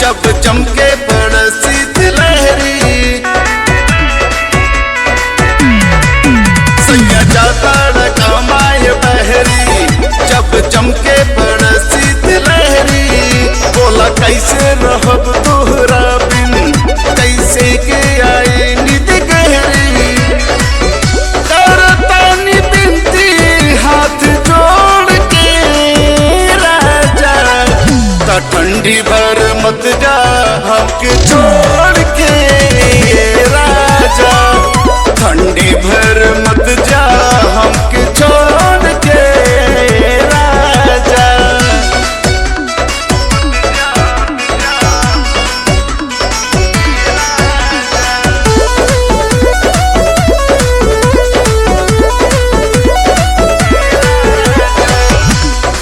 जब चमके पड़ शीत लहरी, सैया जाता कमाए बहरी। जब चमके पड़ शीत लहरी, बोला कैसे रहब तोहरा बिन, कैसे के आए निद गहरी। करतानी बिनती हाथ जोड़ के राजा, ठंडी भर मत जा हमके छोड़ के राजा। ठंडी भर मत जा हमके छोड़ के राजा।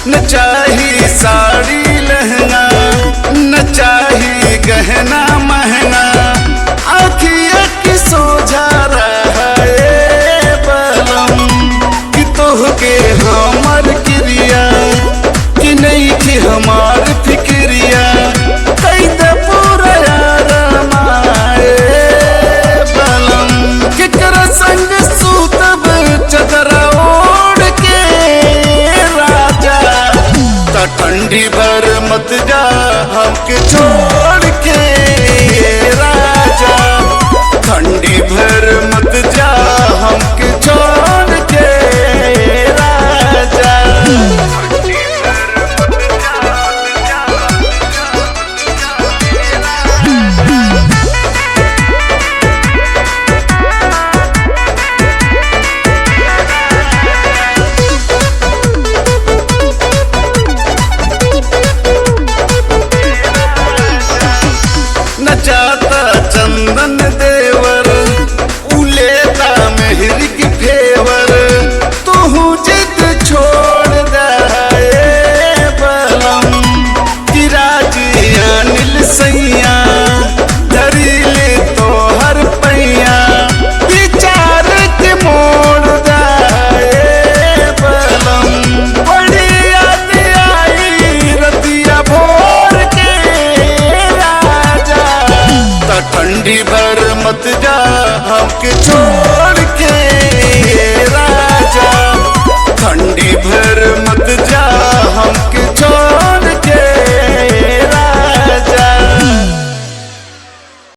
न चाही साड़ी लहंगा, न चाही गहना महंगा, आँखिया की सोझा रहे बलम। कि तोहके हमर क्रिया कि नहीं कि हमार फिक्रिया, कई दे पूरा रमाए बलम। केकरा संग सूतब चदरा ओढ़ के राजा, ठंडी भर मत जा हमके छोड़ के राजा। ठंडी भर मत जा हमके छोड़ के राजा। नचाता चंदन देवर, उलेता मेहर की फेवर। तू जिद छोड़ दे बलम, कि राजी अनिल सैया धरी ले तो हर पैया। विचार के मोड़ दे बलम, बड़ी याद आई रतिया भोर के राजा। ठंडी भर मत जा हमके छोड़ के राजा। ठंडी भर